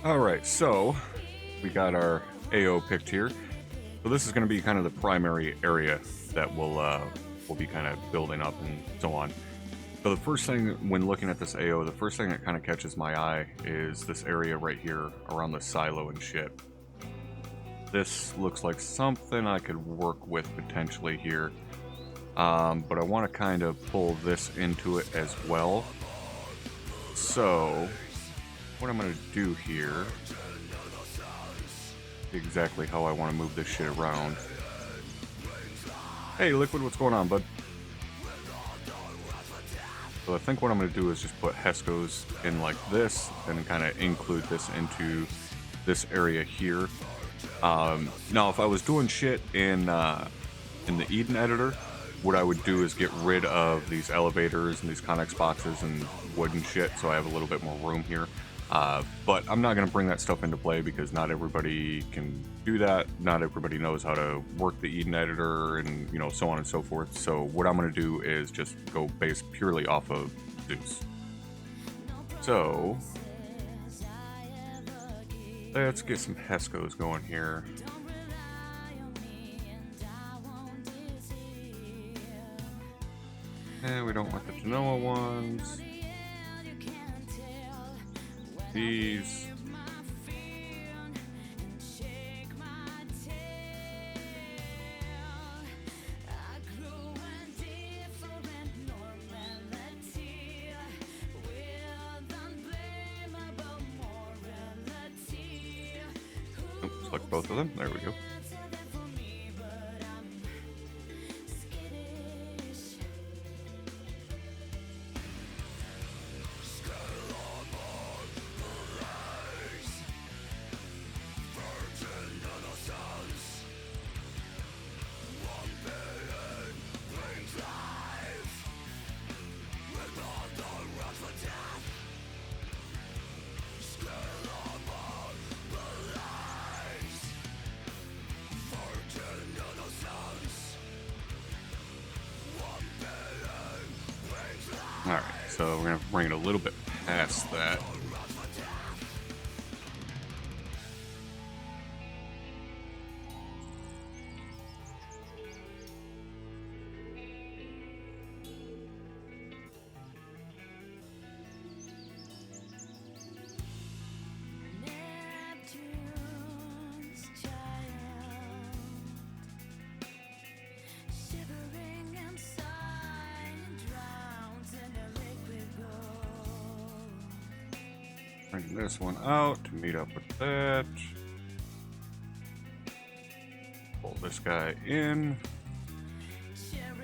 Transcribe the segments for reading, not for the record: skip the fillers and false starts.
Alright, so we got our AO picked here. So this is going to be kind of the primary area that we'll be kind of building up and so on. So the first thing when looking at this AO, the first thing that kind of catches my eye is this area right here around the silo and ship. This looks like something I could work with potentially here. But I want to kind of pull this into it as well. So what I'm going to do here, exactly how I want to move this shit around. Hey, Liquid, what's going on, bud? So I think what I'm going to do is just put Hescos in like this and kind of include this into this area here. Now, if I was doing shit in the Eden editor, what I would do is get rid of these elevators and these connex boxes and wood and shit, so I have a little bit more room here. But I'm not going to bring that stuff into play because not everybody can do that. Not everybody knows how to work the Eden editor and, you know, so on and so forth. So what I'm going to do is just go based purely off of Zeus. So let's get some Hescos going here. And we don't want the Genoa ones. These. Select both of them. There we go. Alright, so we're going to bring it a little bit past that. Bring this one out to meet up with that. Pull this guy in.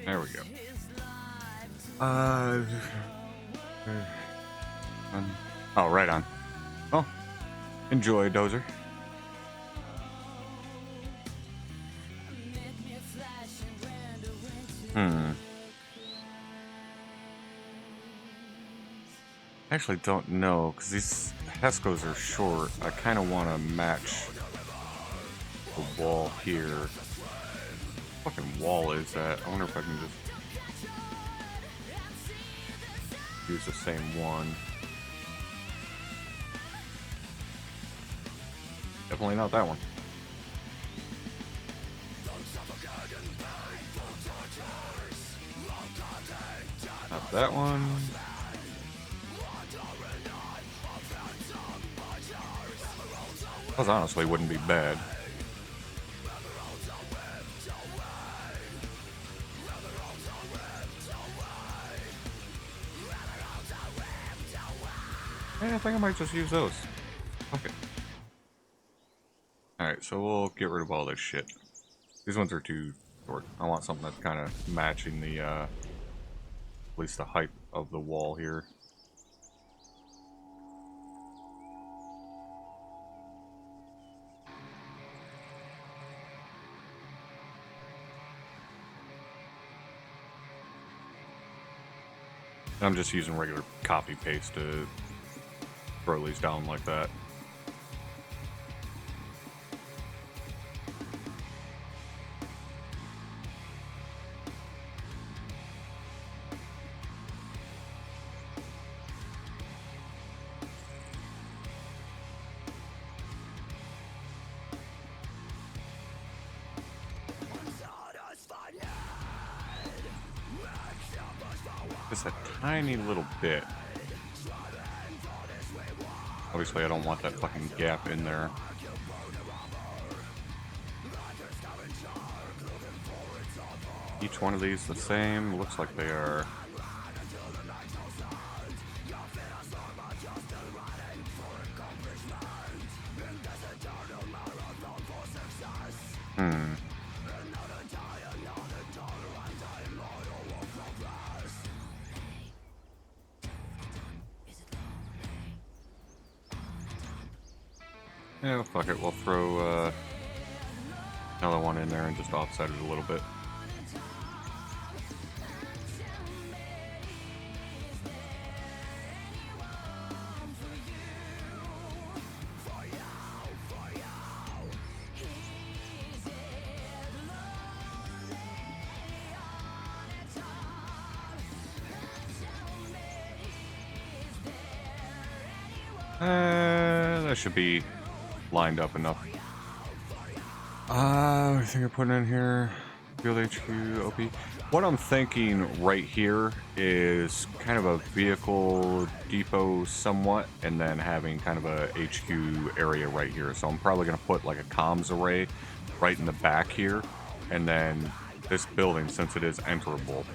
There we go. Oh, right on. Oh, enjoy, Dozer. I actually don't know, because these Hescos are short. I kind of want to match the wall here. What fucking wall is that? I wonder if I can just use the same one. Definitely not that one. Not that one. Those honestly wouldn't be bad. Yeah, I think I might just use those. Okay. Alright, so we'll get rid of all this shit. These ones are too short. I want something that's kind of matching the, at least the height of the wall here. I'm just using regular copy paste to throw these down like that. just a tiny little bit. Obviously, I don't want that fucking gap in there. Each one of these the same? Looks like they are. Yeah, fuck it. We'll throw another one in there and just offset it a little bit. That should be lined up enough. I think I'm putting in here Field HQ OP. What I'm thinking right here is kind of a vehicle depot somewhat, and then having kind of a HQ area right here. So I'm probably going to put like a comms array right in the back here, and then this building, since it is enterable,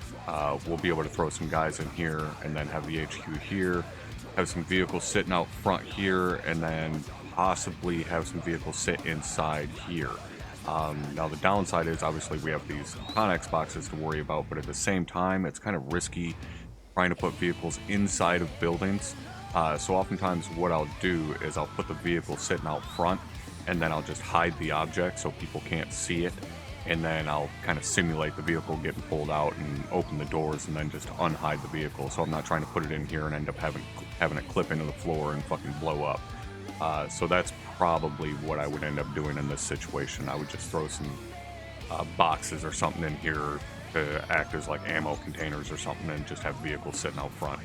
we'll be able to throw some guys in here, and then have the HQ here, have some vehicles sitting out front here, and then possibly have some vehicles sit inside here. Now the downside is obviously we have these Connex boxes to worry about, but at the same time it's kind of risky trying to put vehicles inside of buildings. So oftentimes what I'll do is I'll put the vehicle sitting out front, and then I'll just hide the object so people can't see it, and then I'll kind of simulate the vehicle getting pulled out and open the doors and then just unhide the vehicle, so I'm not trying to put it in here and end up having it clip into the floor and fucking blow up. So that's probably what I would end up doing in this situation. I would just throw some boxes or something in here to act as like ammo containers or something, and just have vehicles sitting out front.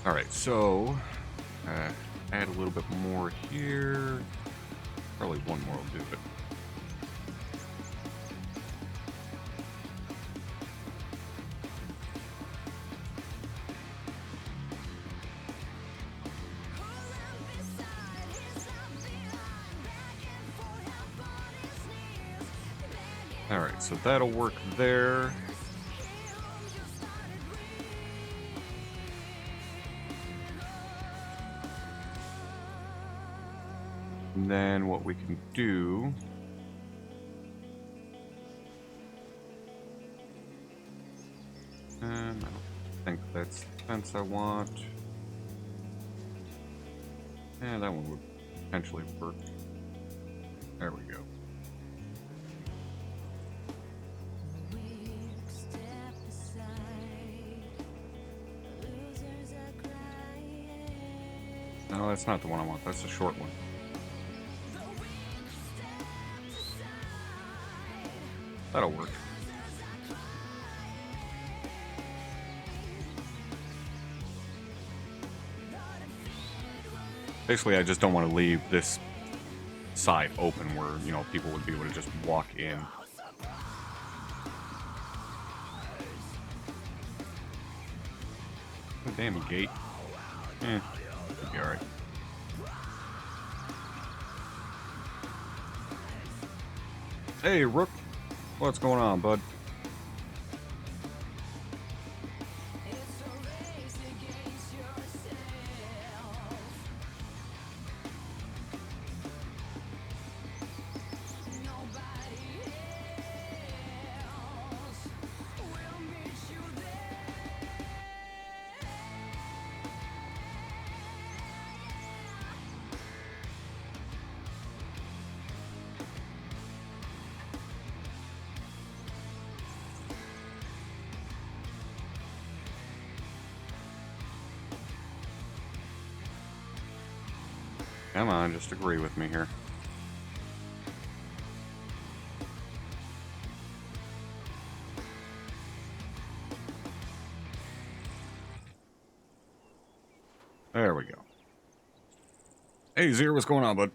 Alright, so add a little bit more here. Probably one more will do it. Alright, so that'll work there. And then what we can do... I don't think that's the fence I want. Yeah, that one would potentially work. There we go. No, that's not the one I want. That's the short one. That'll work. Basically, I just don't want to leave this side open where, you know, people would be able to just walk in. Oh, damn gate. Should be alright. Hey, Rook. What's going on, bud? Come on, just agree with me here. There we go. Hey, Zero, what's going on, bud?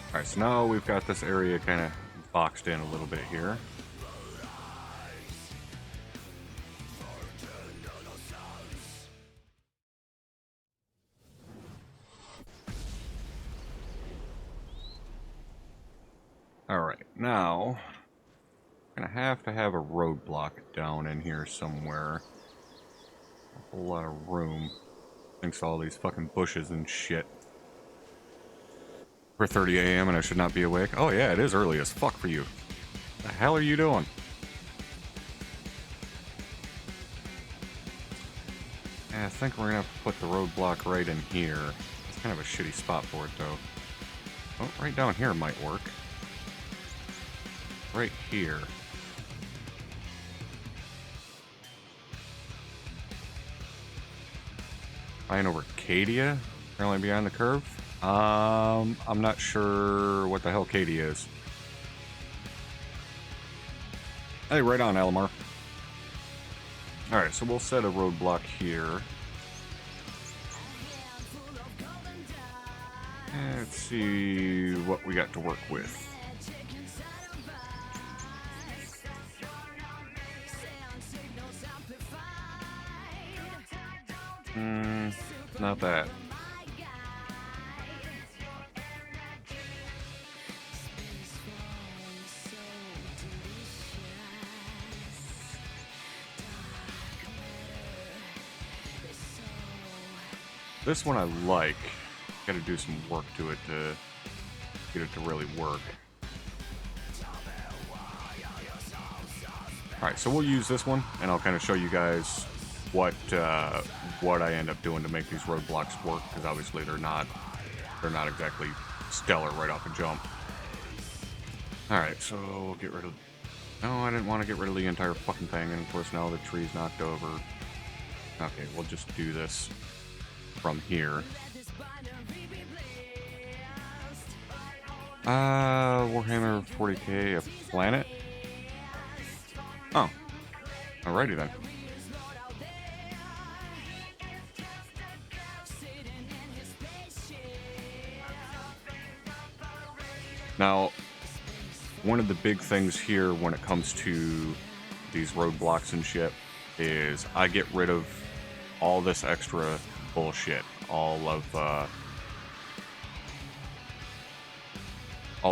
Alright, so now we've got this area kind of boxed in a little bit here. Alright, now I'm gonna have to have a roadblock down in here somewhere. A whole lot of room. Thanks to all these fucking bushes and shit. For 30 a.m. and I should not be awake. Oh yeah, it is early as fuck for you. The hell are you doing? Yeah, I think we're gonna have to put the roadblock right in here. It's kind of a shitty spot for it though. Oh, right down here might work. Right here. Flying over Cadia? Apparently behind the curve? I'm not sure what the hell Cadia is. Hey, right on, Alamar. Alright, so we'll set a roadblock here. And let's see what we got to work with. Not that. This one I like. Gotta do some work to it to get it to really work. Alright, so we'll use this one, and I'll kind of show you guys what I end up doing to make these roadblocks work, because obviously they're not exactly stellar right off the jump. Alright, so we'll get rid of... No, I didn't want to get rid of the entire fucking thing, and of course now the tree's knocked over. Okay, we'll just do this from here. Warhammer 40k, a planet? Oh. Alrighty then. Now, one of the big things here when it comes to these roadblocks and shit is I get rid of all this extra bullshit, all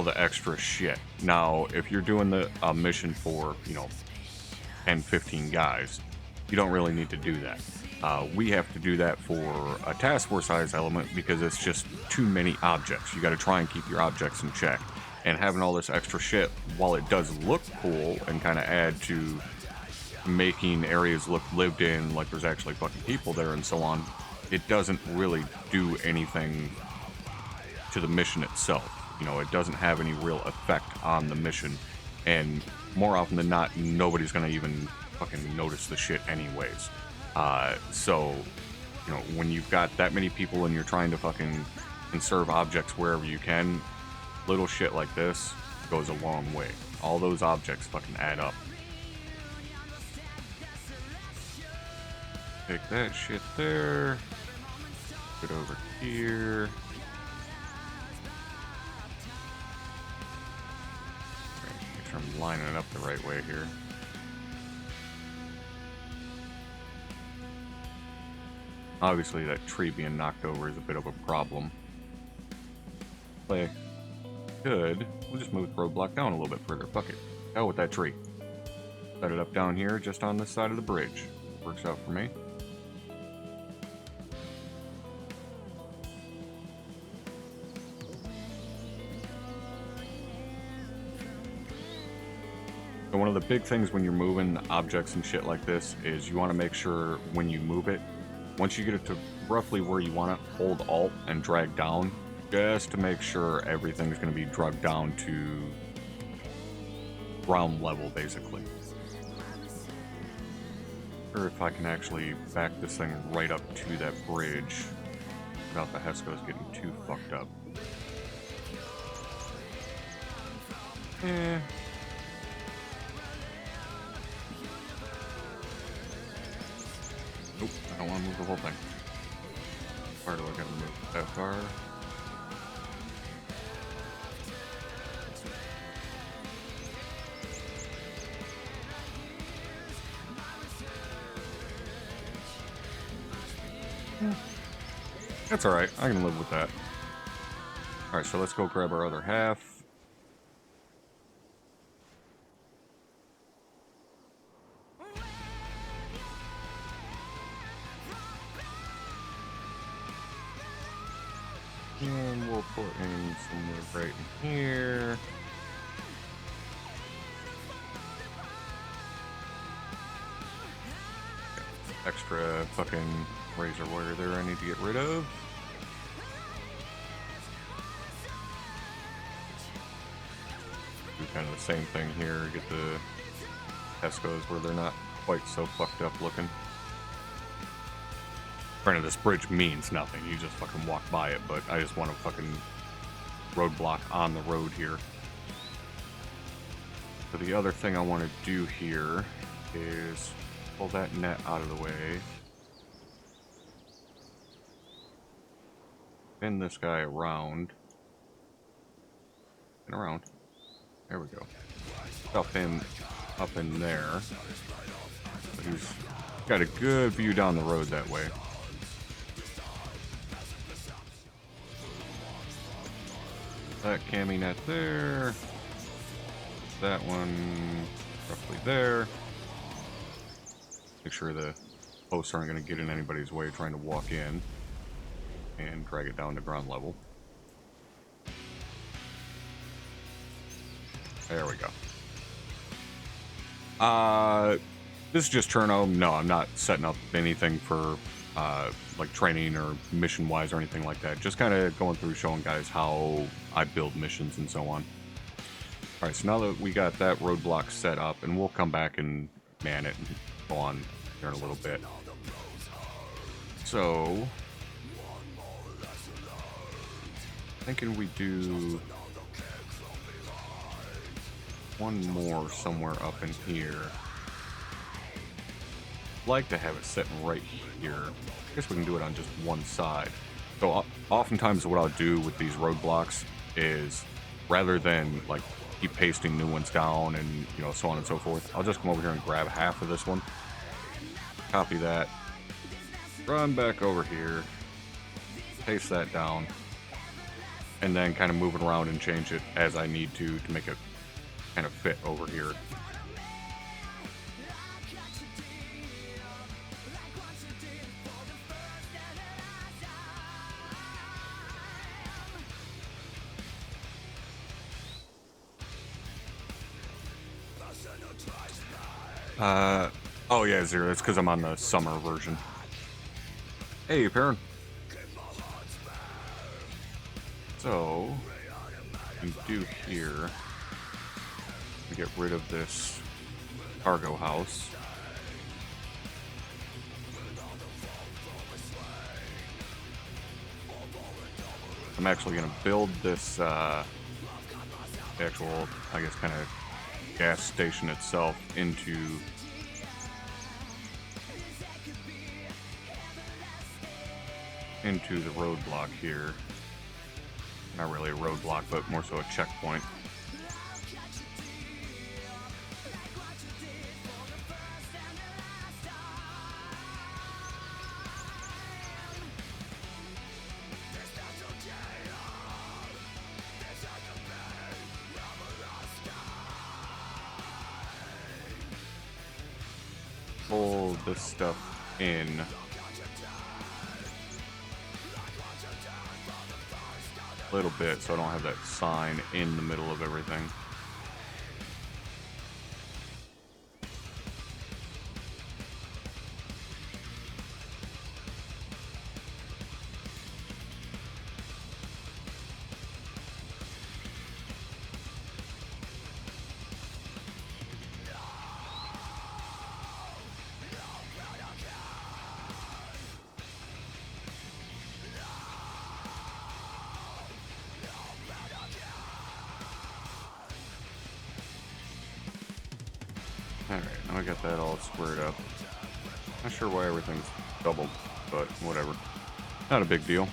the extra shit. Now, if you're doing the mission for, you know, 10, 15 guys, you don't really need to do that. We have to do that for a task force size element because it's just too many objects. You got to try and keep your objects in check. And having all this extra shit, while it does look cool and kind of add to making areas look lived in, like there's actually fucking people there and so on, it doesn't really do anything to the mission itself. You know, it doesn't have any real effect on the mission. And more often than not, nobody's gonna even fucking notice the shit anyways. So, you know, when you've got that many people and you're trying to fucking conserve objects wherever you can, little shit like this goes a long way. All those objects fucking add up. Take that shit there. Get over here. Make sure I'm lining it up the right way here. Obviously that tree being knocked over is a bit of a problem. But good. We'll just move the roadblock down a little bit further. Fuck it. Hell with that tree. Set it up down here just on this side of the bridge. Works out for me. So one of the big things when you're moving objects and shit like this is you want to make sure when you move it, once you get it to roughly where you want it, hold Alt and drag down, just to make sure everything's going to be dragged down to ground level, basically. Or if I can actually back this thing right up to that bridge without the Hescos getting too fucked up. Eh. Nope, I don't want to move the whole thing. How far do I gotta move? That far? That's alright. I can live with that. Alright, so let's go grab our other half. And we'll put in somewhere right in here. Extra fucking razor wire there I need to get rid of. Do kind of the same thing here, get the Tesco's where they're not quite so fucked up looking. Granted, this bridge means nothing, you just fucking walk by it, but I just want a fucking roadblock on the road here. So the other thing I want to do here is pull that net out of the way. Spin this guy around. And around. There we go. Stuff him up in there. But he's got a good view down the road that way. That cami net there. That one roughly there. Make sure the posts aren't going to get in anybody's way trying to walk in. And drag it down to ground level. There we go. This is just Cherno. No, I'm not setting up anything for like training or mission wise or anything like that. Just kind of going through showing guys how I build missions and so on. Alright, so now that we got that roadblock set up, and we'll come back and man it and go on here in a little bit. So thinking we do one more somewhere up in here. I'd like to have it sitting right here. I guess we can do it on just one side. So oftentimes what I'll do with these roadblocks is, rather than like keep pasting new ones down and, you know, so on and so forth, I'll just come over here and grab half of this one, copy that, run back over here, paste that down, and then kind of move it around and change it as I need to make it kind of fit over here. Oh yeah, Zero, it's because I'm on the summer version. Hey, Perrin. So, what we can do here, we get rid of this cargo house. I'm actually going to build this actual, I guess, kind of gas station itself into the roadblock here. Not really a roadblock, but more so a checkpoint. Pull this stuff in. A little bit so I don't have that sign in the middle of everything. Alright, now I got that all squared up. Not sure why everything's doubled, but whatever. Not a big deal.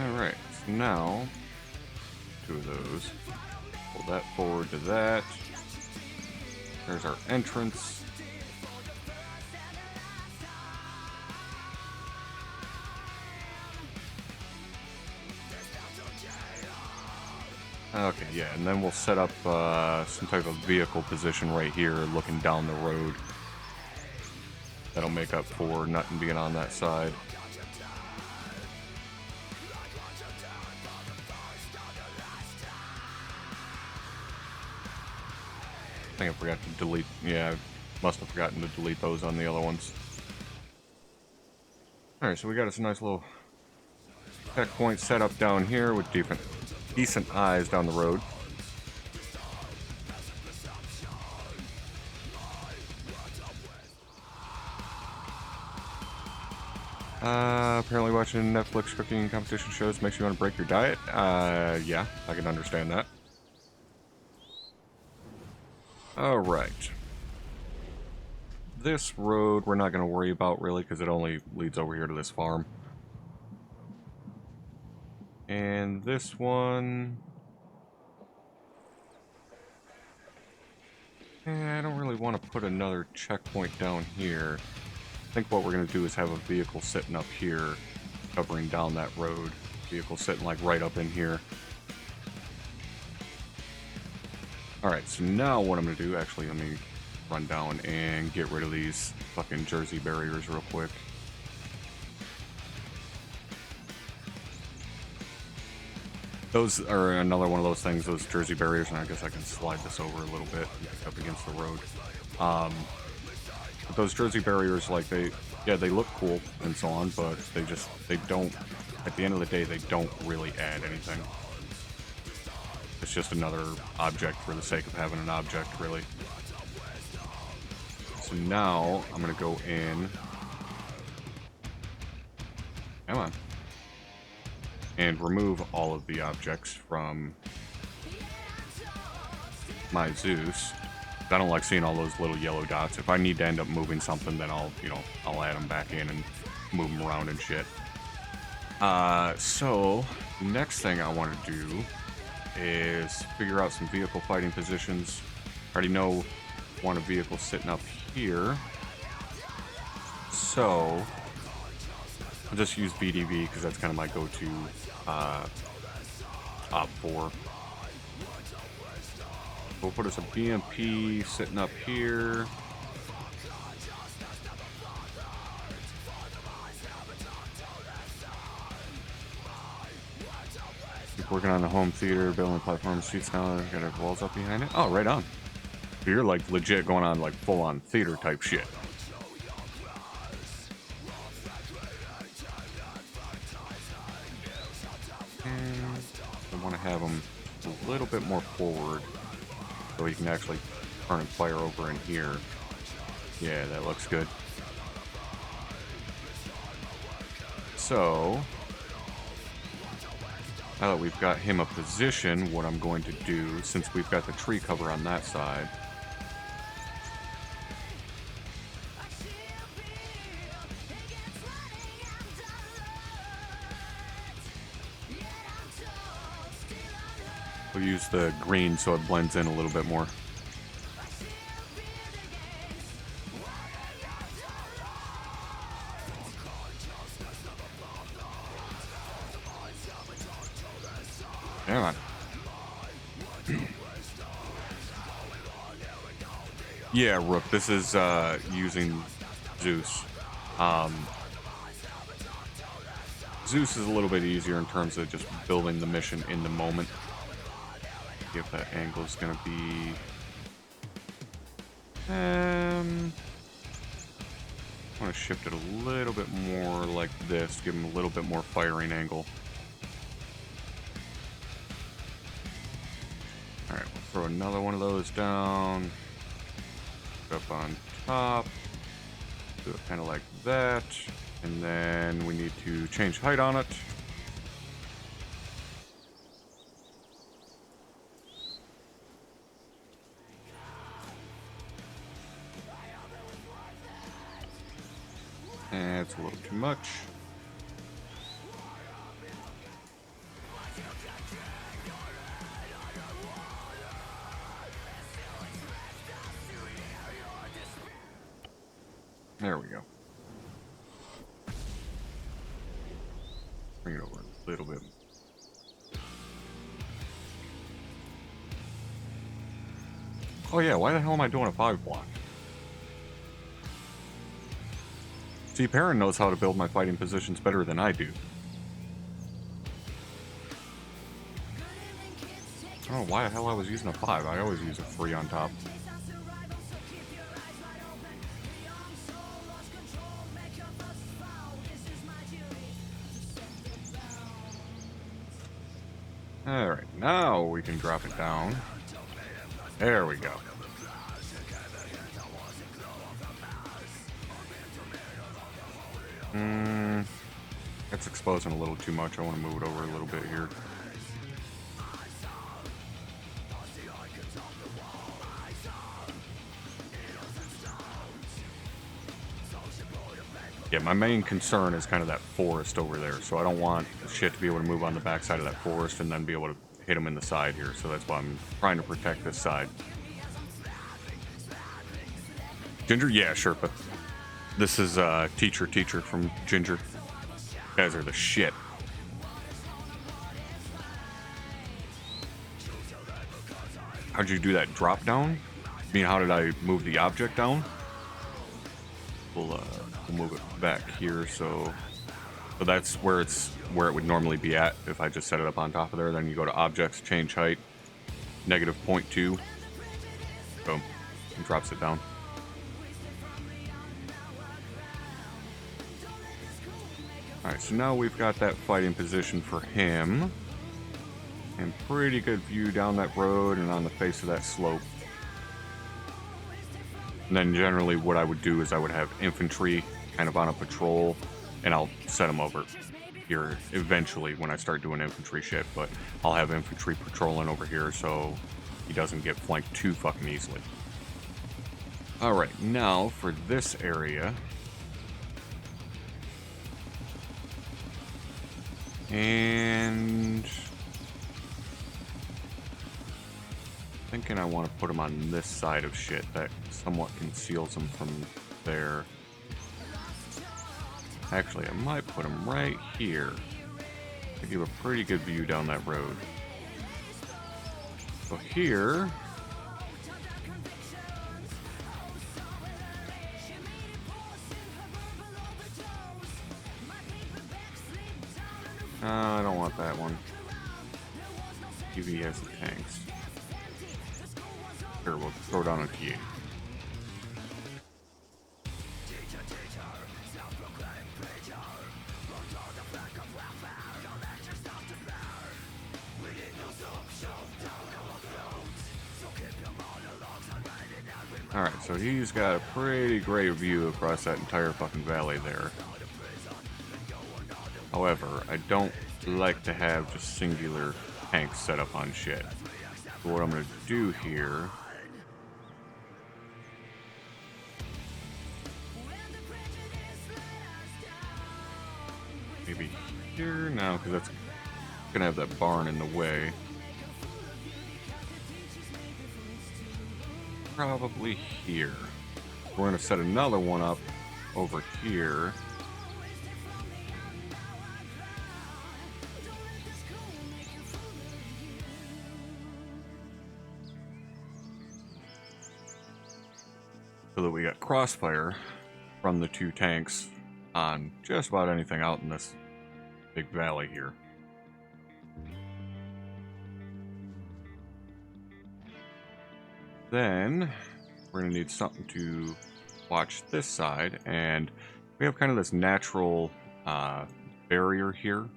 Alright, so now, 2 of those. Pull that forward to that. There's our entrance. Okay, yeah, and then we'll set up some type of vehicle position right here, looking down the road. That'll make up for nothing being on that side. I think I forgot to delete, yeah, I must have forgotten to delete those on the other ones. Alright, so we got us a nice little checkpoint set up down here with decent eyes down the road. Apparently watching Netflix cooking competition shows makes you want to break your diet. Yeah, I can understand that. Alright. This road we're not going to worry about really because it only leads over here to this farm. And this one... I don't really want to put another checkpoint down here. I think what we're going to do is have a vehicle sitting up here, covering down that road. Vehicle sitting like right up in here. Alright, so now what I'm going to do, actually let me run down and get rid of these fucking Jersey barriers real quick. Those are another one of those things, those Jersey barriers, and I guess I can slide this over a little bit up against the road. But those Jersey barriers, like they look cool and so on, but they don't, at the end of the day, they don't really add anything. It's just another object for the sake of having an object, really. So now, I'm gonna go in. Come on. And remove all of the objects from my Zeus. I don't like seeing all those little yellow dots. If I need to end up moving something, then I'll add them back in and move them around and shit. So, next thing I want to do is figure out some vehicle fighting positions. I already know I want a vehicle sitting up here. So, I'll just use VDV because that's kind of my go-to OPFOR. We'll put us a BMP sitting up here. Keep working on the home theater, building platform seats now. Got our walls up behind it. Oh, right on. So you're like legit going on like full-on theater type shit. I want to have them a little bit more forward so you can actually turn and fire over in here. Yeah, that looks good. So, now that we've got him a position, what I'm going to do, since we've got the tree cover on that side, we'll use the green so it blends in a little bit more. Come on. Yeah, Rook, this is using Zeus. Zeus is a little bit easier in terms of just building the mission in the moment. See if that angle is going to be... I want to shift it a little bit more like this, give him a little bit more firing angle. Alright, we'll throw another one of those down. Up on top. Do it kind of like that. And then we need to change height on it. That's a little too much. There we go. Bring it over a little bit. Oh yeah, why the hell am I doing a 5 block? See, Perrin knows how to build my fighting positions better than I do. I don't know why the hell I was using a 5. I always use a 3 on top. Alright, now we can drop it down. There we go. It's exposing a little too much. I want to move it over a little bit here. Yeah, my main concern is kind of that forest over there, so I don't want shit to be able to move on the backside of that forest and then be able to hit them in the side here, so that's why I'm trying to protect this side. Ginger? Yeah, sure, but this is Teacher from Ginger. You guys are the shit. How'd you do that drop down? I mean, how did I move the object down? We'll move it back here, so that's where it would normally be at if I just set it up on top of there. Then you go to Objects, Change Height, -0.2. Boom, and drops it down. Alright, so now we've got that fighting position for him. And pretty good view down that road and on the face of that slope. And then generally what I would do is I would have infantry kind of on a patrol, and I'll set them over here eventually when I start doing infantry shit, but I'll have infantry patrolling over here so he doesn't get flanked too fucking easily. Alright, now for this area. And thinking I want to put him on this side of shit that somewhat conceals him from there. Actually, I might put him right here to give a pretty good view down that road. So here, I don't want that one. UV has the tanks. Here, we'll throw down a T8. Alright, so he's got a pretty great view across that entire fucking valley there. However, I don't like to have just singular tanks set up on shit. So what I'm going to do here... maybe here now, because that's going to have that barn in the way. Probably here. We're going to set another one up over here. So that we got crossfire from the two tanks on just about anything out in this big valley here. Then we're going to need something to watch this side, and we have kind of this natural barrier here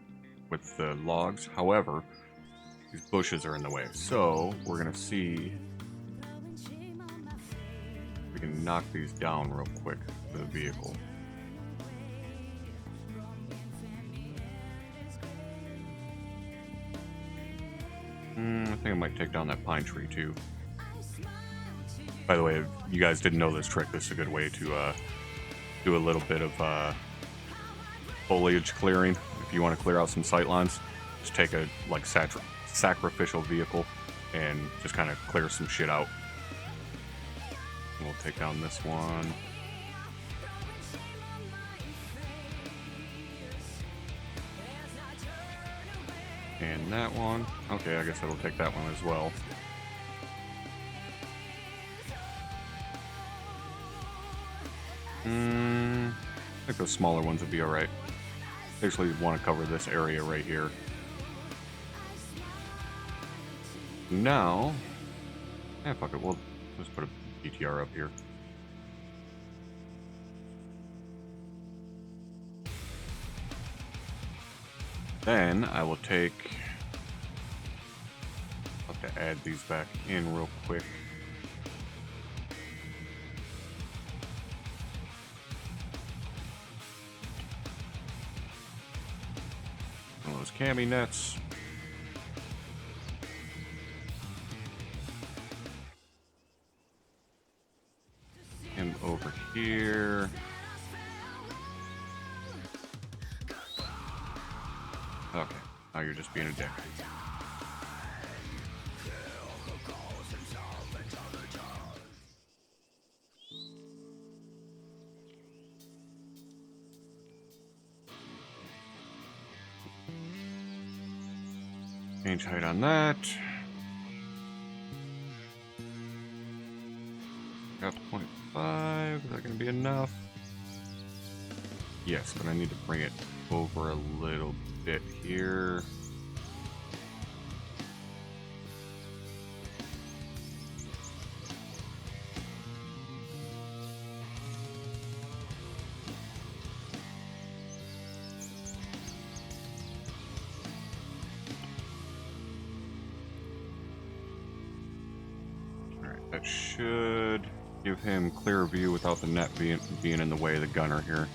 with the logs. However, these bushes are in the way, so we're going to see if we can knock these down real quick for the vehicle. I think I might take down that pine tree too. By the way, if you guys didn't know this trick, this is a good way to do a little bit of foliage clearing. If you want to clear out some sight lines, just take a like sacrificial vehicle and just kind of clear some shit out. And we'll take down this one. And that one. Okay, I guess it'll take that one as well. I think those smaller ones would be alright. Basically, want to cover this area right here. Now, fuck it. We'll just put a BTR up here. Then I will take. I'll have to add these back in real quick. One of those cami nets. Him over here. Okay, now you're just being a dick. Change height on that. Got 0.5. Is that going to be enough? Yes, but I need to bring it over a little bit here. Alright, that should give him clear view without the net being in the way of the gunner here.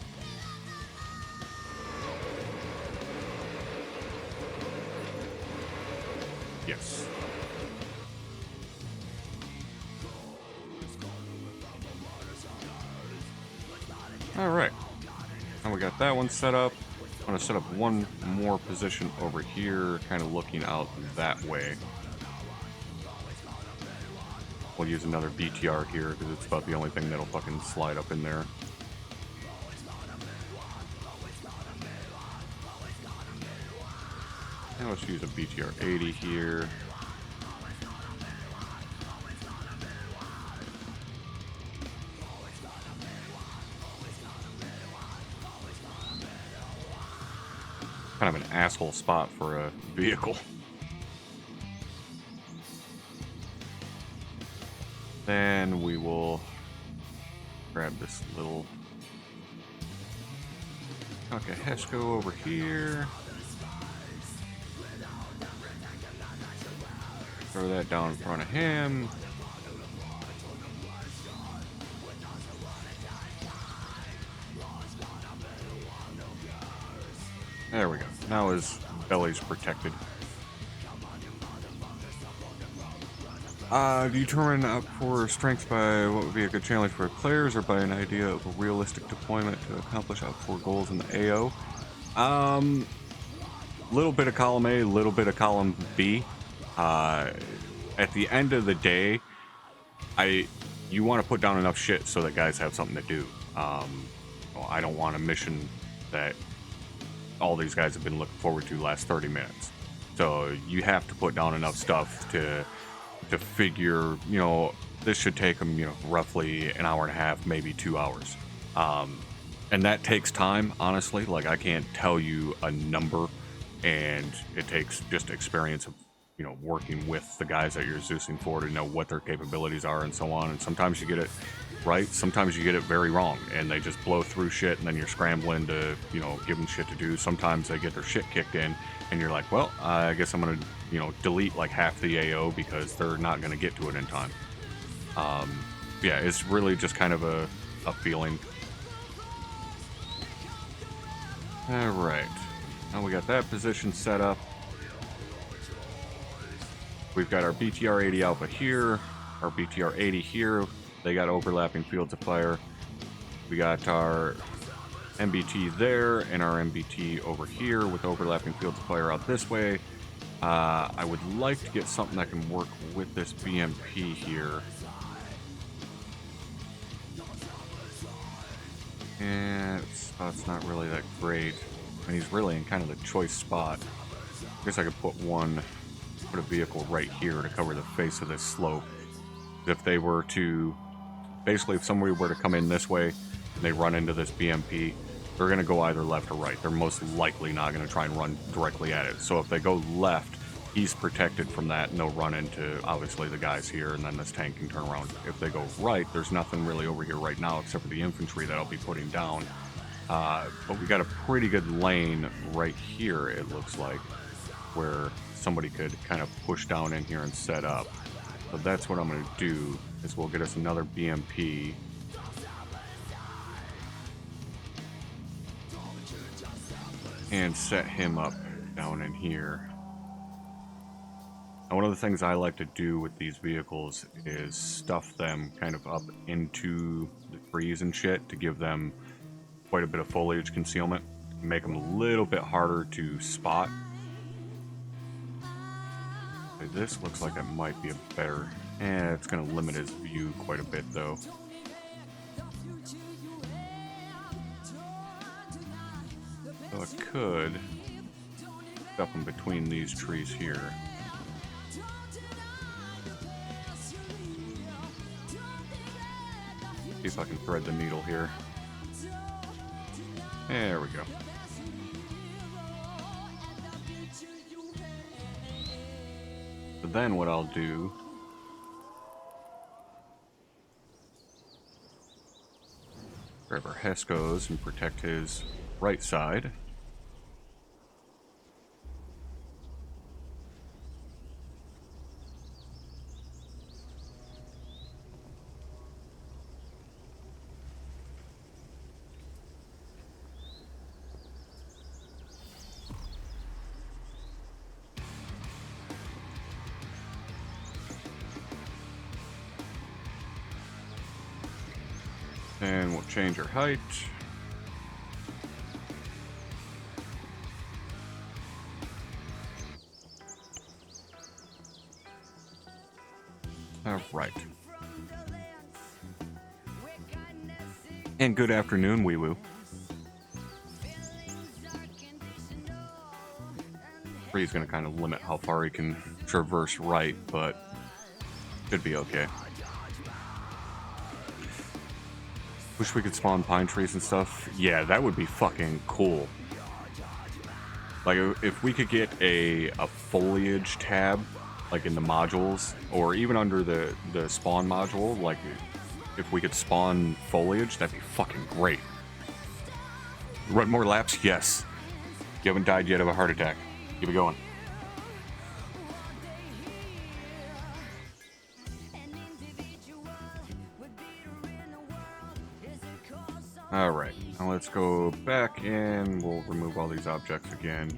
Yes. Alright. Now we got that one set up. I'm going to set up one more position over here, kind of looking out that way. We'll use another BTR here, because it's about the only thing that'll fucking slide up in there. Now let's use a BTR 80 here. Kind of an asshole spot for a vehicle. Then we will grab this little FHQ over here. Throw that down in front of him. There we go. Now his belly's protected. Determine OPFOR strength by what would be a good challenge for players, or by an idea of a realistic deployment to accomplish OPFOR goals in the AO. Little bit of column A, little bit of column B. At the end of the day, you want to put down enough shit so that guys have something to do. I don't want a mission that all these guys have been looking forward to last 30 minutes. So you have to put down enough stuff to figure, this should take them, roughly an hour and a half, maybe 2 hours. And that takes time, honestly. Like, I can't tell you a number, and it takes just experience of, working with the guys that you're Zeusing for to know what their capabilities are and so on. And sometimes you get it right, sometimes you get it very wrong, and they just blow through shit, and then you're scrambling to, give them shit to do. Sometimes they get their shit kicked in, and you're like, well, I guess I'm gonna, delete like half the AO because they're not gonna get to it in time. Yeah, it's really just kind of a feeling. Alright, now we got that position set up. We've got our BTR 80 Alpha here, our BTR 80 here. They got overlapping fields of fire. We got our MBT there and our MBT over here with overlapping fields of fire out this way. I would like to get something that can work with this BMP here. And spot's not really that great. And he's really in kind of the choice spot. guess I could put a vehicle right here to cover the face of this slope. If they were to, basically if somebody were to come in this way and they run into this BMP, they're going to go either left or right. They're most likely not going to try and run directly at it. So if they go left, he's protected from that, and they'll run into, obviously, the guys here, and then this tank can turn around. If they go right, there's nothing really over here right now except for the infantry that I'll be putting down. But we got a pretty good lane right here, it looks like, where somebody could kind of push down in here and set up. So that's what I'm going to do, is we'll get us another BMP. And set him up down in here. Now, one of the things I like to do with these vehicles is stuff them kind of up into the trees and shit to give them quite a bit of foliage concealment, make them a little bit harder to spot. This looks like it might be a better... it's going to limit his view quite a bit, though. So I could stuff him between these trees here. See if I can thread the needle here. There we go. So then what I'll do... grab our Hescos and protect his right side. And we'll change our height. All right. And good afternoon, wee woo. He's going to kind of limit how far he can traverse right, but should be okay. Wish we could spawn pine trees and stuff. Yeah, that would be fucking cool. Like, if we could get a foliage tab, like in the modules, or even under the spawn module, like, if we could spawn foliage, that'd be fucking great. Run more laps? Yes. You haven't died yet of a heart attack. Keep it going. Alright, now let's go back and we'll remove all these objects again.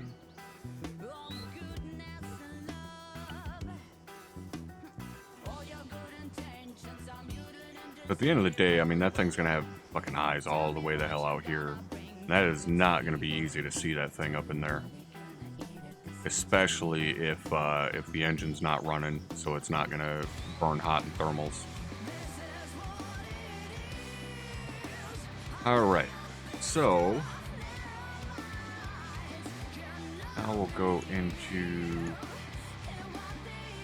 But at the end of the day, I mean, that thing's gonna have fucking eyes all the way the hell out here. That is not gonna be easy to see that thing up in there. Especially if the engine's not running, so it's not gonna burn hot in thermals. Alright, so now we'll go into...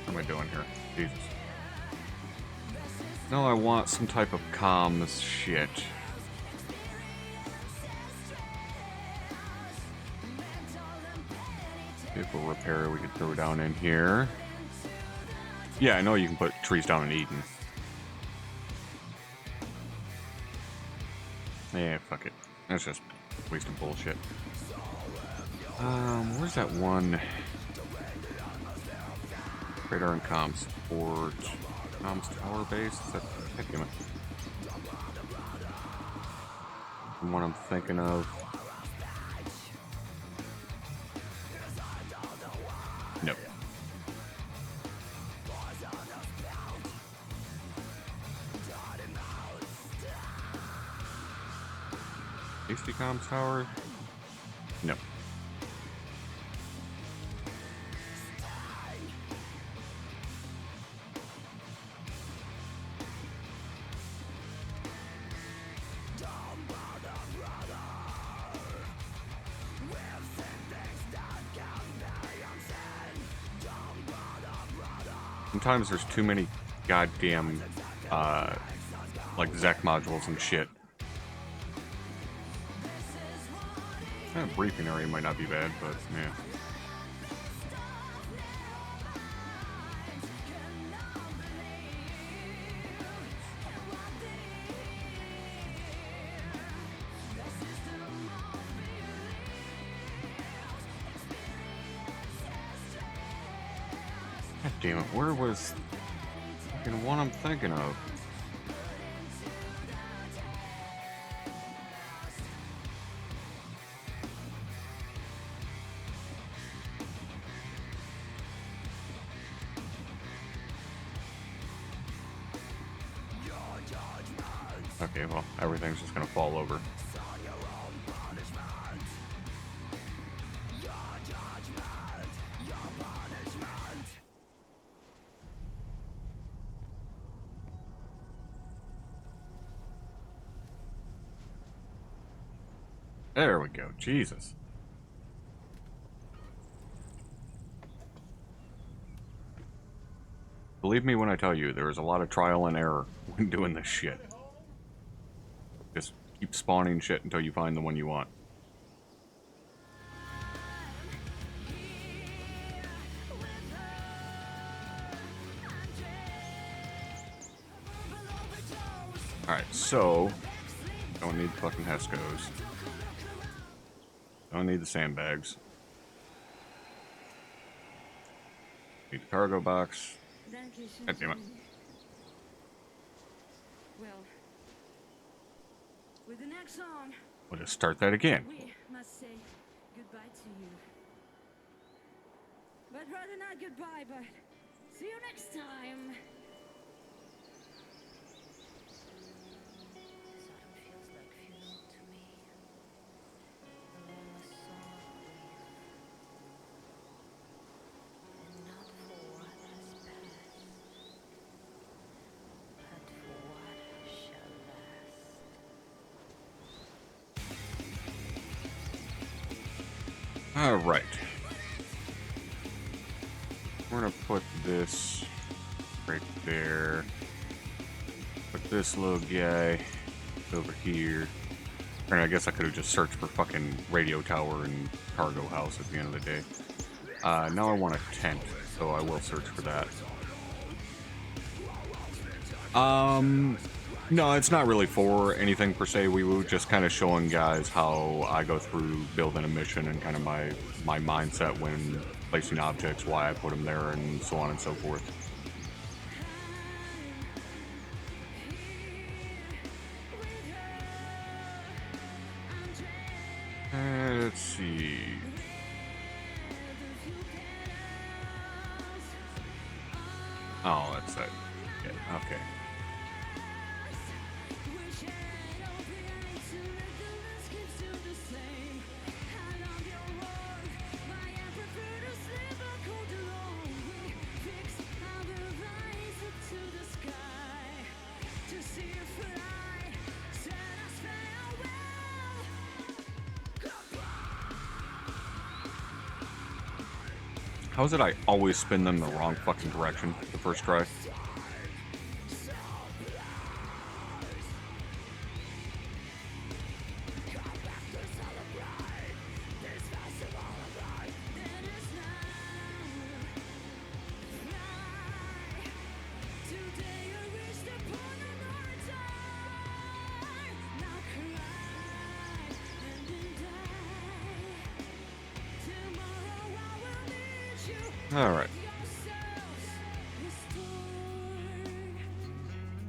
what am I doing here? Jesus. No, I want some type of comms shit. Vehicle repair we could throw down in here. Yeah, I know you can put trees down in Eden. Yeah, fuck it. That's just a waste of bullshit. Where's that one? Radar and comms support. Comms tower base? Is that... God damn it. The one I'm thinking of. Nope. Safety comms tower? No. Sometimes there's too many goddamn, like ZEC modules and shit. Briefing area might not be bad, but yeah. God damn it, where was fucking one I'm thinking of? Okay, well, everything's just gonna fall over. There we go. Jesus. Believe me when I tell you, there is a lot of trial and error when doing this shit. Just keep spawning shit until you find the one you want. Alright, so... don't need the fucking Hescos. Don't need the sandbags. Need the cargo box. God damn it. Well, with the next song, We'll just start that again. we must say goodbye to you. But rather not goodbye, but see you next time. Alright. We're gonna put this right there. Put this little guy over here. And I guess I could have just searched for fucking radio tower and cargo house at the end of the day. Now I want a tent, so I will search for that. No, it's not really for anything per se. We were just kind of showing guys how I go through building a mission and kind of my mindset when placing objects, why I put them there, and so on and so forth. Let's see. Oh, that's it. Yeah, okay. How is it I always spin them the wrong fucking direction the first try? Alright.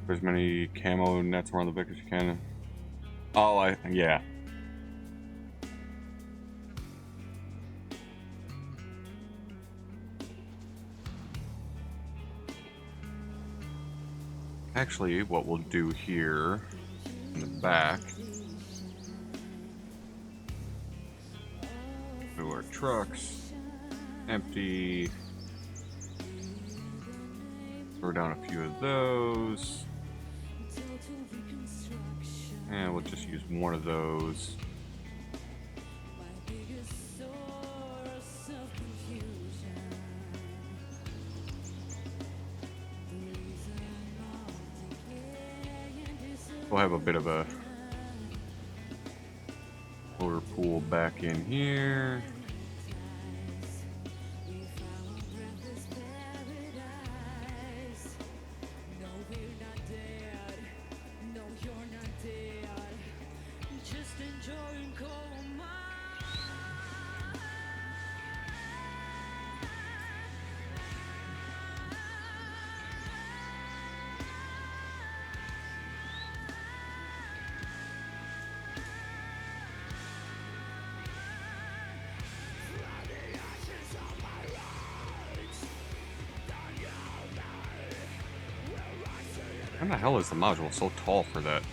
As many camo nets around the Vic as you can. Oh, yeah. Actually, what we'll do here in the back, to our trucks, empty, throw down a few of those, and we'll just use one of those. we'll have a bit of a floater pool back in here. How the hell is the module so tall for that?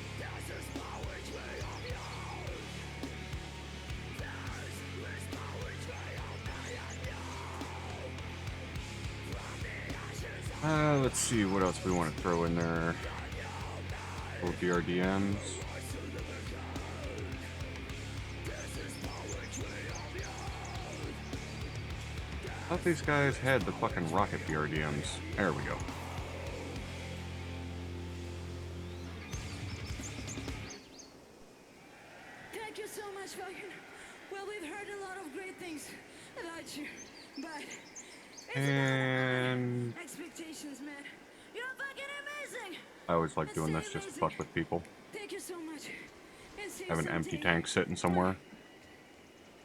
Let's see what else we want to throw in there. Little BRDMs. I thought these guys had the fucking rocket BRDMs. There we go. Thank you so much, Falcon. Well, we've heard a lot of great things about you, but And expectations, man. You're fucking amazing. I always like doing this just to fuck with people. Thank you so much. And see you Have an empty someday. tank sitting somewhere.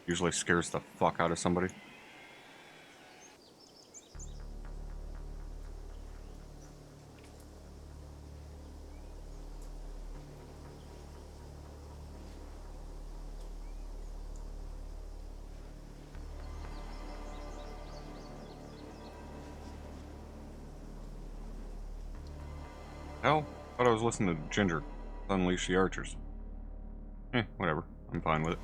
Usually scares the fuck out of somebody. Hell, thought I was listening to Ginger. Unleash the Archers. Whatever. I'm fine with it.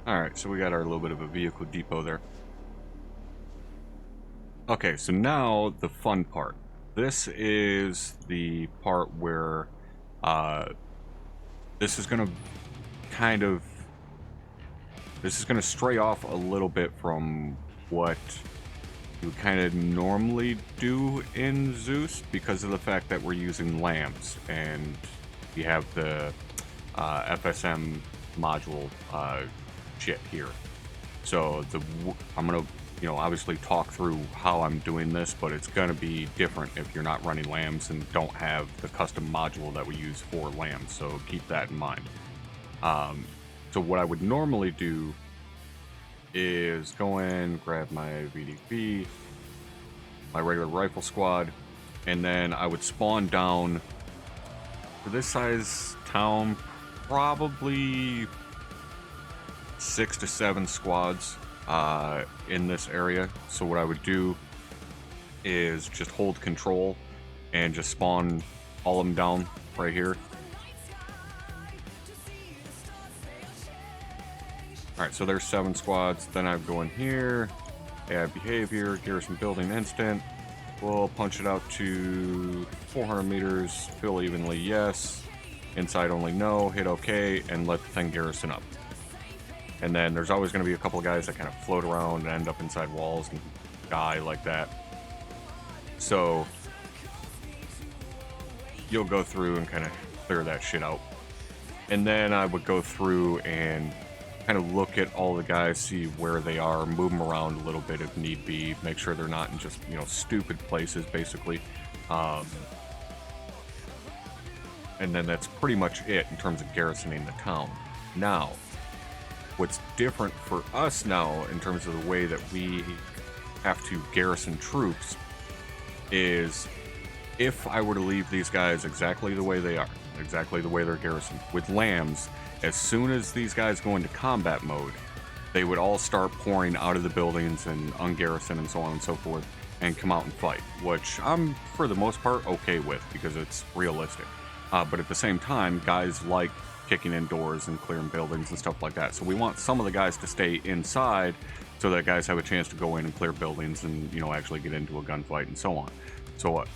Alright, so we got our little bit of a vehicle depot there. Okay, so now the fun part. This is the part where this is gonna kind of... This is gonna stray off a little bit from what you kind of normally do in Zeus because of the fact that we're using lambs and we have the FSM module shit here. So I'm gonna, you know, obviously talk through how I'm doing this, but it's gonna be different if you're not running lambs and don't have the custom module that we use for lambs. So keep that in mind. So what I would normally do is go in, grab my VDP, my regular rifle squad, and then I would spawn down for this size town, probably 6 to 7 squads in this area. So what I would do is just hold control and just spawn all of them down right here. Alright, so there's 7 squads. Then I go in here, add behavior, garrison building instant. We'll punch it out to 400 meters, fill evenly, yes. Inside only, no. Hit OK, and let the thing garrison up. And then there's always going to be a couple of guys that kind of float around and end up inside walls and die like that. So you'll go through and kind of clear that shit out. And then I would go through and kind of look at all the guys, see where they are, move them around a little bit if need be, make sure they're not in just, you know, stupid places, basically. And then that's pretty much it in terms of garrisoning the town. Now, what's different for us now in terms of the way that we have to garrison troops is if I were to leave these guys exactly the way they are, exactly the way they're garrisoned, with lambs, as soon as these guys go into combat mode, they would all start pouring out of the buildings and ungarrison and so on and so forth and come out and fight, which I'm, for the most part, okay with because it's realistic. But at the same time, guys like kicking in doors and clearing buildings and stuff like that. So we want some of the guys to stay inside so that guys have a chance to go in and clear buildings and, you know, actually get into a gunfight and so on. So what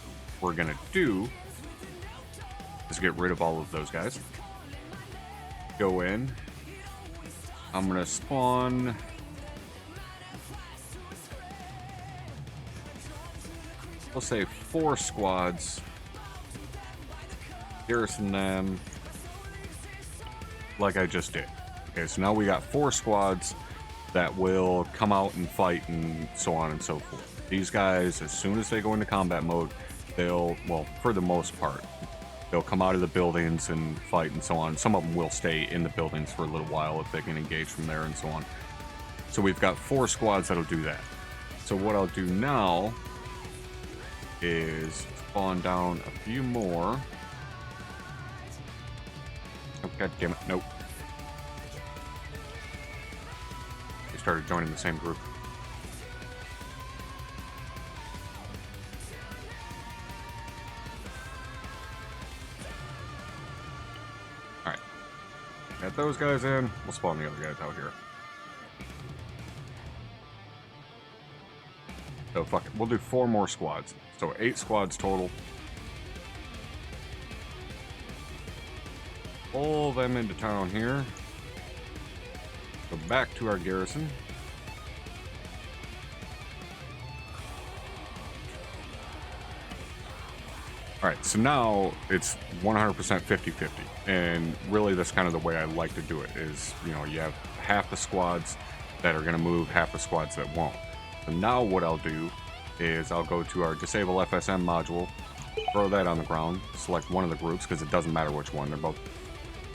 we're going to do is get rid of all of those guys. Go in. I'm gonna spawn we'll say 4 squads, garrison them like I just did. Okay, so now we got 4 squads that will come out and fight and so on and so forth. These guys, as soon as they go into combat mode, they'll, well, for the most part, they'll come out of the buildings and fight and so on. Some of them will stay in the buildings for a little while if they can engage from there and so on. So we've got 4 squads that'll do that. So what I'll do now is spawn down a few more. Oh, god damn it, nope. They started joining the same group. Alright. Got those guys in. We'll spawn the other guys out here. So fuck it. We'll do 4 more squads. So 8 squads total. Pull them into town here. Go back to our garrison. Alright, so now it's 100% 50-50. And really that's kind of the way I like to do it is, you know, you have half the squads that are going to move, half the squads that won't. So now what I'll do is I'll go to our disable FSM module, throw that on the ground, select one of the groups because it doesn't matter which one, they're both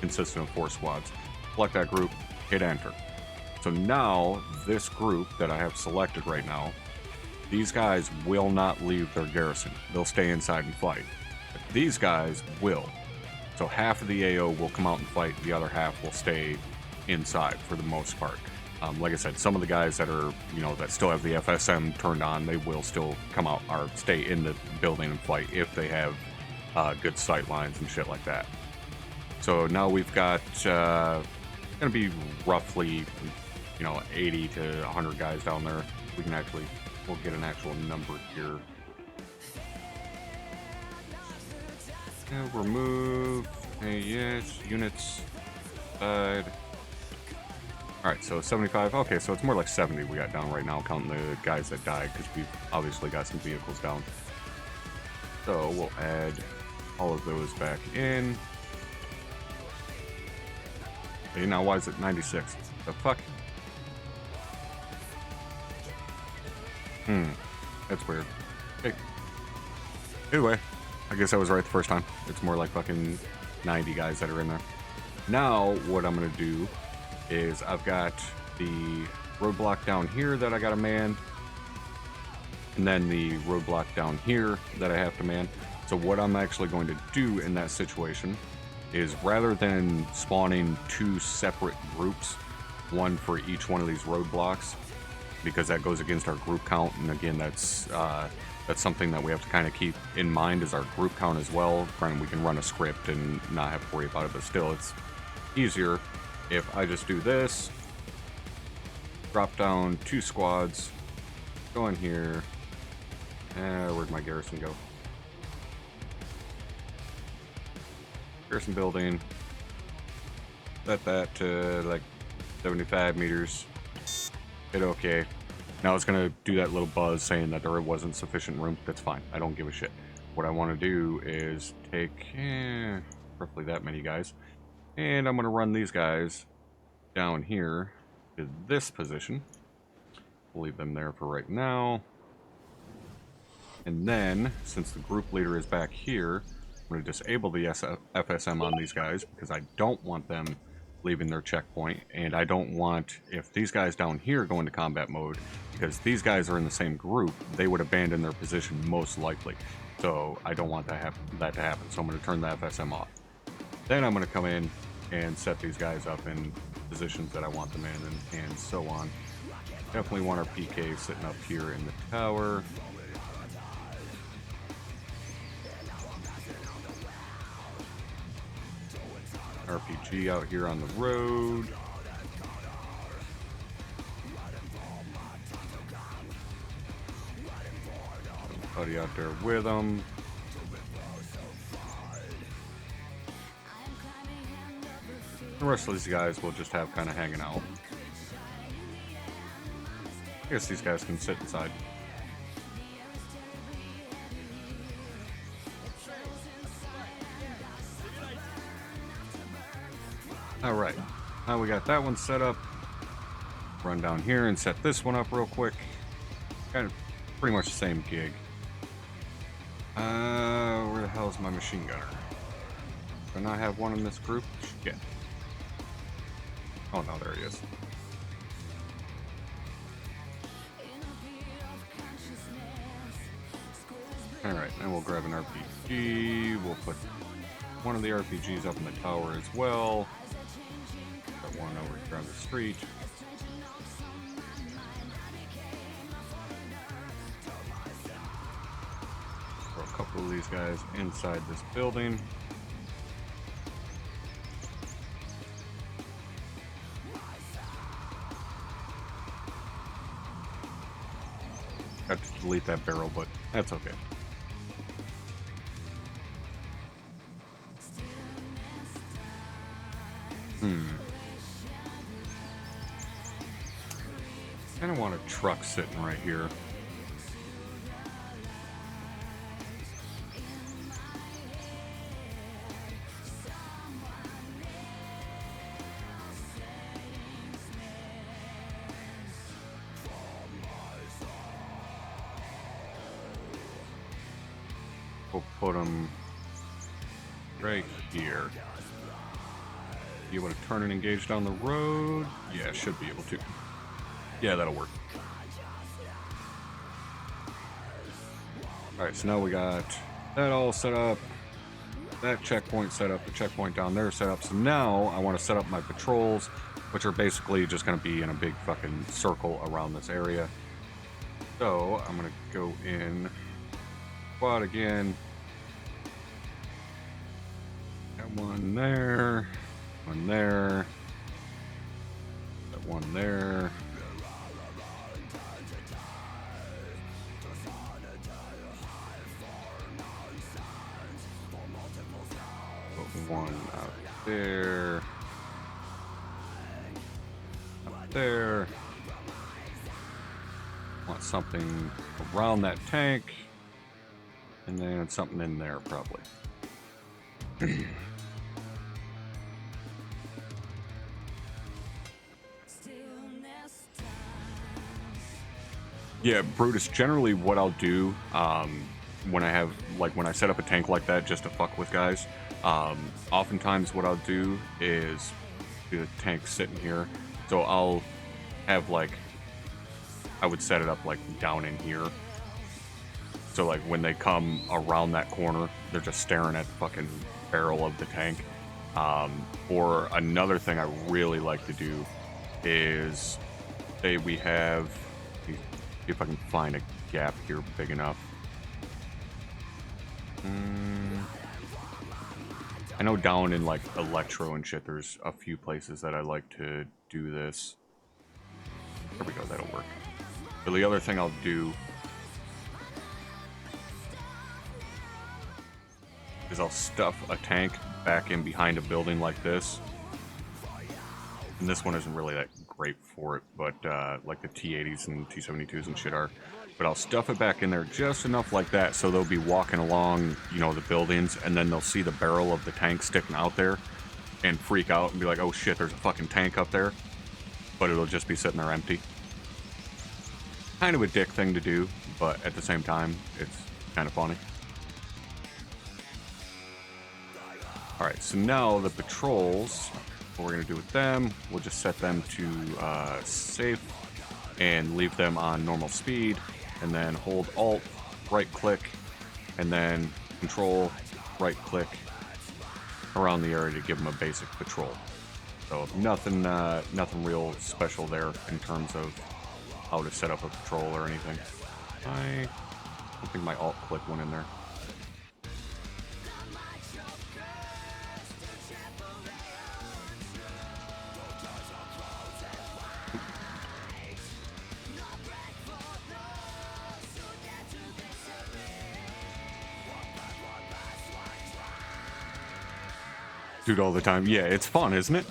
consistent of 4 squads. Select that group, hit enter. So now this group that I have selected right now, these guys will not leave their garrison. They'll stay inside and fight. But these guys will. So half of the AO will come out and fight, the other half will stay inside for the most part. Like I said, some of the guys that are, you know, that still have the FSM turned on, they will still come out or stay in the building and fight if they have good sight lines and shit like that. So now we've got, gonna be roughly, you know, 80 to 100 guys down there. We can actually, we'll get an actual number here. And remove, yes, units, side. Alright, so 75. Okay, so it's more like 70 we got down right now, counting the guys that died, because we've obviously got some vehicles down. So we'll add all of those back in. Hey, now why is it 96? The fuck? That's weird. Hey. Anyway, I guess I was right the first time. It's more like fucking 90 guys that are in there. Now, what I'm gonna do is I've got the roadblock down here that I gotta man, and then the roadblock down here that I have to man. So what I'm actually going to do in that situation is, rather than spawning 2 separate groups, one for each one of these roadblocks, because that goes against our group count, and again that's something that we have to kind of keep in mind as our group count as well. Granted, we can run a script and not have to worry about it, but still it's easier if I just do this, drop down 2 squads, go in here, where'd my garrison go? Garrison building, set that to like 75 meters, hit OK. Now it's going to do that little buzz saying that there wasn't sufficient room. That's fine, I don't give a shit. What I want to do is take roughly that many guys, and I'm going to run these guys down here to this position. We'll leave them there for right now. And then, since the group leader is back here, I'm going to disable the FSM on these guys because I don't want them leaving their checkpoint, and I don't want, if these guys down here go into combat mode, because these guys are in the same group, they would abandon their position most likely. So I don't want that to happen. So I'm going to turn the FSM off. Then I'm going to come in and set these guys up in positions that I want them in, and so on. Definitely want our PK sitting up here in the tower. RPG out here on the road. Buddy out there with them. The rest of these guys will just have kind of hanging out. I guess these guys can sit inside. Alright, now we got that one set up. Run down here and set this one up real quick. Kind of pretty much the same gig. Where the hell is my machine gunner? Do I not have one in this group? Shit. Oh no, there he is. Alright, and we'll grab an RPG. We'll put one of the RPGs up in the tower as well. Got one over down the street. Throw a couple of these guys inside this building. Got to delete that barrel, but that's okay. I don't want a truck sitting right here. We'll put them right here. Be able to turn and engage down the road? Yeah, should be able to. Yeah, that'll work. Alright, so now we got that all set up. That checkpoint set up, the checkpoint down there set up. So now I want to set up my patrols, which are basically just going to be in a big fucking circle around this area. So I'm going to go in quad again. Got one there. One there. Got one there. Put one out there. Up there. Want something around that tank. And then something in there, probably. Yeah, Brutus, generally what I'll do when I have, like, when I set up a tank like that just to fuck with guys, oftentimes what I'll do is do the tank sitting here. So I'll have, like, I would set it up, like, down in here. So, like, when they come around that corner, they're just staring at the fucking barrel of the tank. Or another thing I really like to do is, say we have... See if I can find a gap here big enough. I know down in like Electro and shit, there's a few places that I like to do this. There we go, that'll work. So the other thing I'll do is I'll stuff a tank back in behind a building like this. And this one isn't really that great for it, but like the T-80s and T-72s and shit are. But I'll stuff it back in there just enough like that so they'll be walking along, you know, the buildings, and then they'll see the barrel of the tank sticking out there and freak out and be like, oh shit, there's a fucking tank up there. But it'll just be sitting there empty. Kind of a dick thing to do, but at the same time, it's kind of funny. Alright, so now the patrols... What we're going to do with them, we'll just set them to safe and leave them on normal speed, and then hold Alt, right click, and then Control, right click around the area to give them a basic patrol. So nothing real special there in terms of how to set up a patrol or anything. I don't think my Alt click went in there. Dude, all the time. Yeah, it's fun, isn't it?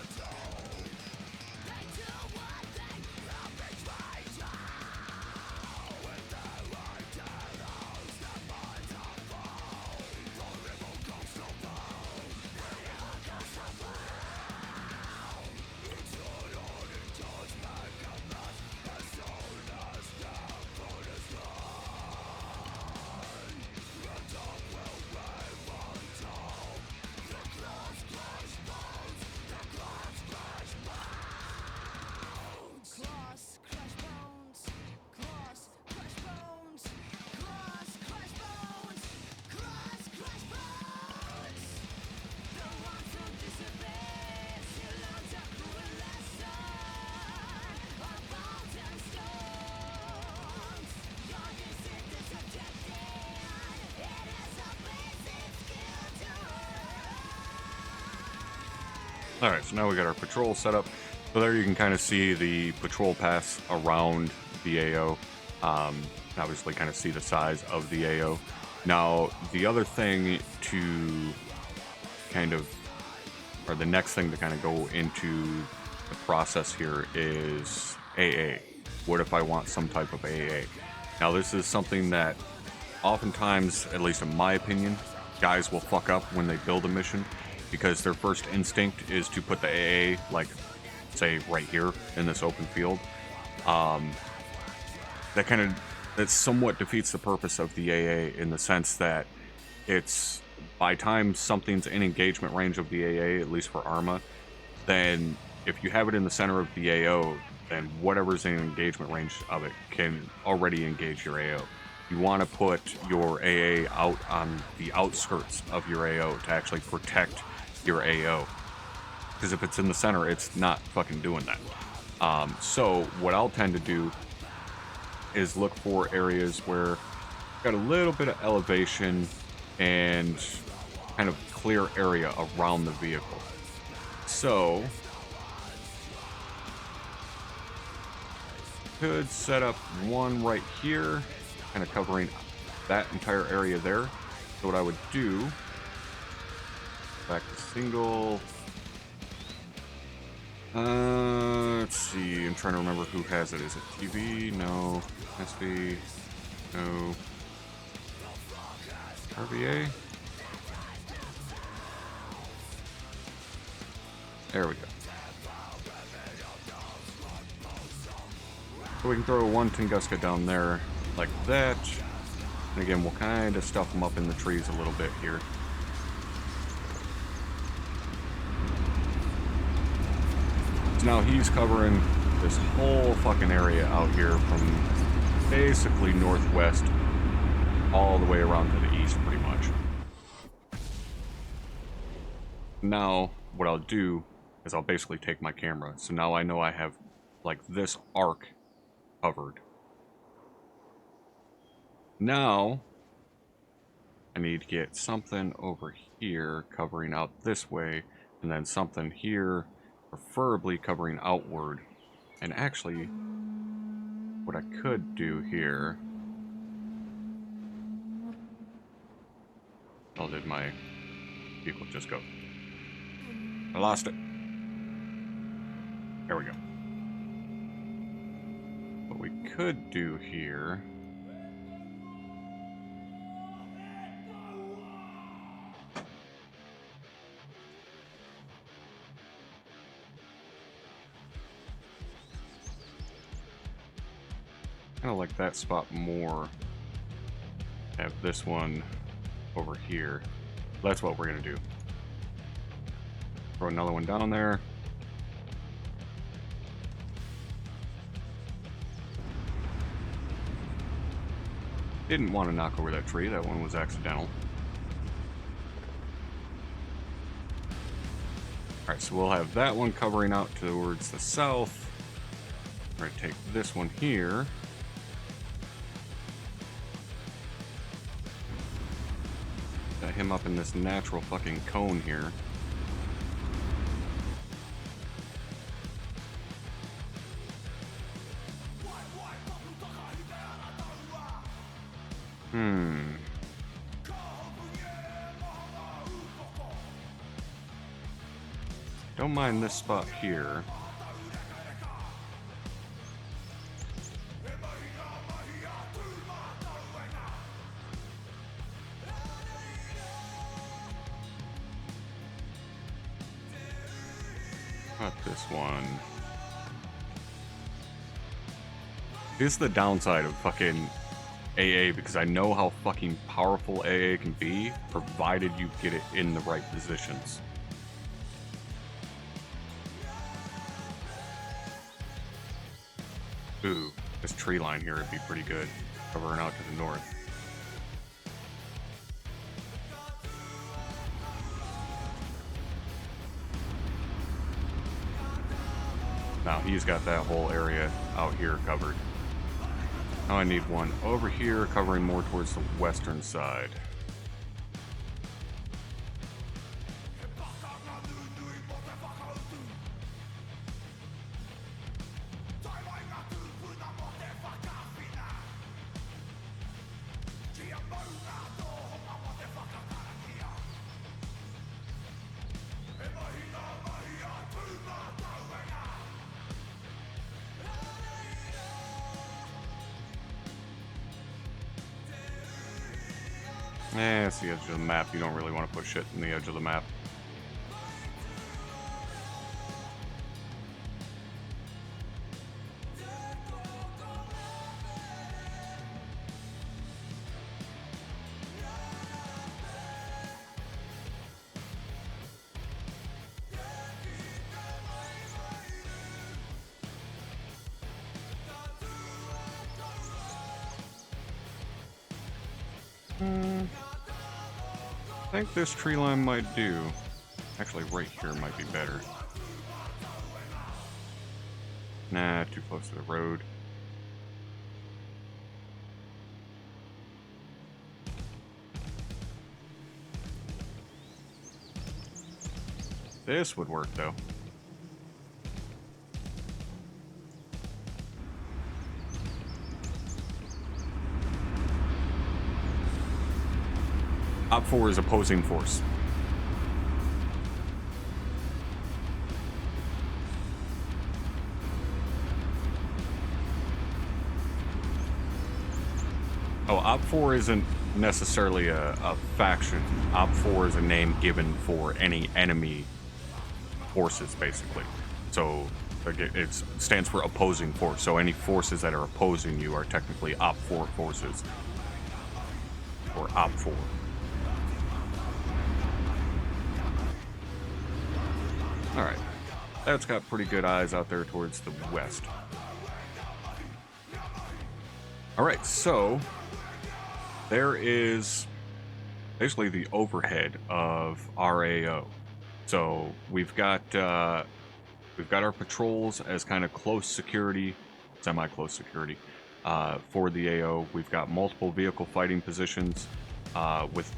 Alright, so now we got our patrol set up. So there you can kind of see the patrol paths around the AO. Obviously kind of see the size of the AO. Now, the other thing to kind of, or the next thing to kind of go into the process here is AA. What if I want some type of AA? Now, this is something that oftentimes, at least in my opinion, guys will fuck up when they build a mission, because their first instinct is to put the AA, like, say, right here in this open field. That somewhat defeats the purpose of the AA, in the sense that it's, by time something's in engagement range of the AA, at least for Arma, then if you have it in the center of the AO, then whatever's in engagement range of it can already engage your AO. You want to put your AA out on the outskirts of your AO to actually protect your AO. Because if it's in the center, it's not fucking doing that. So what I'll tend to do is look for areas where got a little bit of elevation and kind of clear area around the vehicle. So could set up one right here, kind of covering that entire area there. So what I would do, back to single. Let's see, I'm trying to remember who has it. Is it TV? No. SV? No. RVA? There we go. So we can throw one Tunguska down there like that. And again, we'll kind of stuff them up in the trees a little bit here. So now he's covering this whole fucking area out here from basically northwest all the way around to the east, pretty much. Now, what I'll do is I'll basically take my camera. So now I know I have, like, this arc covered. Now, I need to get something over here covering out this way, and then something here, preferably covering outward. And actually, what I could do here... Oh, did my vehicle just go? I lost it. There we go. What we could do here... kind of like that spot more. Have this one over here. That's what we're gonna do. Throw another one down there. Didn't want to knock over that tree. That one was accidental. Alright, so we'll have that one covering out towards the south. We're gonna take this one here. Got him up in this natural fucking cone here. Don't mind this spot here. Not this one. This is the downside of fucking AA, because I know how fucking powerful AA can be, provided you get it in the right positions. Ooh, this tree line here would be pretty good, covering out to the north. Now he's got that whole area out here covered. Now I need one over here covering more towards the western side. It's the edge of the map. You don't really want to put shit in the edge of the map. I think this tree line might do. Actually, right here might be better. Nah, too close to the road. This would work, though. OPFOR is opposing force. Oh, OPFOR isn't necessarily a faction. OPFOR is a name given for any enemy forces, basically. So it stands for opposing force. So any forces that are opposing you are technically OPFOR forces. Or OPFOR. Alright, that's got pretty good eyes out there towards the west. Alright, so there is basically the overhead of RAO. So we've got our patrols as kind of close security, semi-close security for the AO. We've got multiple vehicle fighting positions with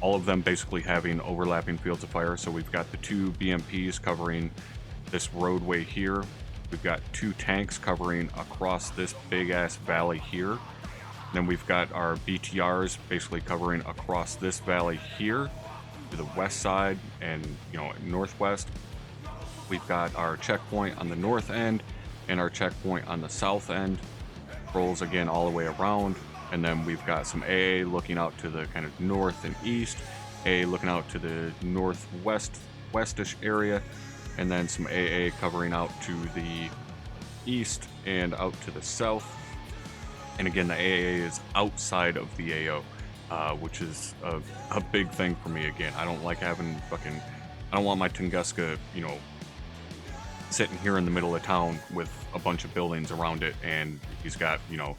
all of them basically having overlapping fields of fire. So we've got the 2 BMPs covering this roadway here. We've got 2 tanks covering across this big ass valley here. Then we've got our BTRs basically covering across this valley here to the west side and, you know, northwest. We've got our checkpoint on the north end and our checkpoint on the south end. Rolls again all the way around. And then we've got some AA looking out to the kind of north and east, AA looking out to the northwest, westish area, and then some AA covering out to the east and out to the south. And again, the AA is outside of the AO, which is a big thing for me. Again, I don't like having I don't want my Tunguska, you know, sitting here in the middle of town with a bunch of buildings around it, and he's got, you know,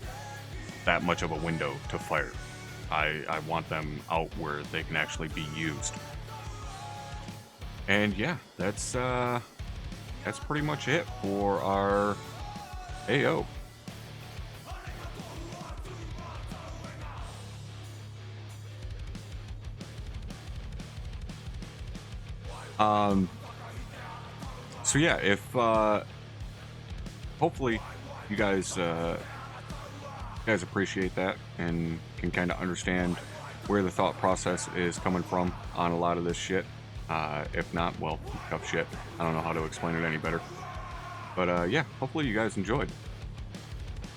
that much of a window to fire. I want them out where they can actually be used. And yeah, that's pretty much it for our AO. So yeah, if hopefully you guys appreciate that and can kind of understand where the thought process is coming from on a lot of this shit. If not, well, tough shit. I don't know how to explain it any better. But yeah, hopefully you guys enjoyed.